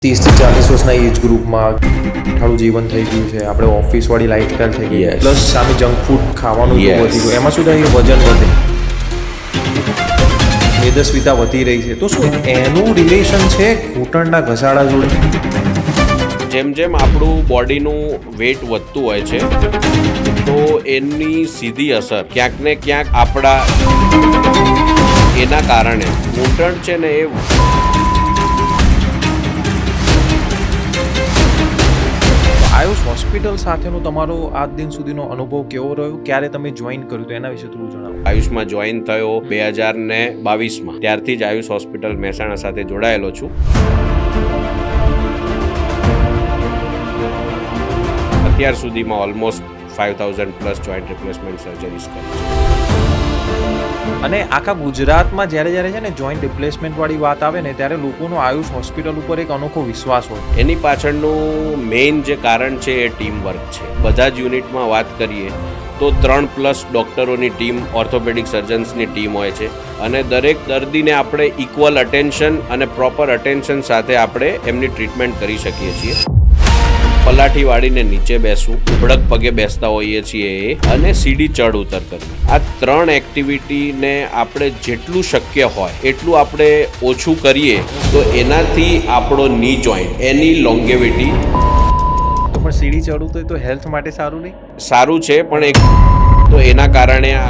30 થી 40 વર્ષના એજ ગ્રુપમાં થાળું જીવન થઈ ગયું છે, આપણે ઓફિસવાળી લાઈફસ્ટાઈલ થઈ ગઈ, પ્લસ સામે જંક ફૂડ ખાવાનું વધી ગયું, એમાં શું થાય, વજન વધે, મેદસ્વીતા વધી રહી છે. તો શું એનું રિલેશન છે ઘૂંટણના ઘસાડા જોડે? જેમ જેમ આપણું બોડીનું વેટ વધતું હોય છે તો એની સીધી અસર ક્યાંક ને ક્યાંક આપણા એના કારણે ઘૂંટણ છે ને એ આયુષ હોસ્પિટલ સાથેનો તમારો આજ દિન સુધીનો અનુભવ કેવો રહ્યો? ક્યારે તમે જોઈન કર્યું તો એના વિશે થોડું જણાવો. આયુષમાં જોઈન થયો 2022માં. ત્યારથી જ આયુષ હોસ્પિટલ મહેસાણા સાથે જોડાયેલો છું. અત્યાર સુધીમાં almost 5000 plus joint replacement surgeries કરી છે. અને આખા ગુજરાતમાં જ્યારે છે ને જોઈન્ટ રિપ્લેસમેન્ટ વાળી વાત આવે ને ત્યારે લોકોનો આયુષ હોસ્પિટલ ઉપર એક અનોખો વિશ્વાસ હોય. એની પાછળનું મેઇન જે કારણ છે એ ટીમ વર્ક છે. બધા જ યુનિટમાં વાત કરીએ તો 3+ ડૉક્ટરોની ટીમ, ઓર્થોપેડિક સર્જન્સની ટીમ હોય છે અને દરેક દર્દીને આપણે ઇક્વલ અટેન્શન અને પ્રોપર અટેન્શન સાથે આપણે એમની ટ્રીટમેન્ટ કરી શકીએ છીએ. પલાઠી વાળીને નીચે બેસવું, ઉભડક પગે બેસતા હોઈએ છીએ એ, અને સીડી ચડ ઉતર કરવી. આ 3 એક્ટિવિટીને આપણે જેટલું શક્ય હોય એટલું આપણે ઓછું કરીએ તો એનાથી આપણો ની જોઈન્ટ એની લોંગેવિટી. તો પણ સીડી ચડવું તો હેલ્થ માટે સારું નહીં? સારું છે, પણ એક તો એના કારણે આ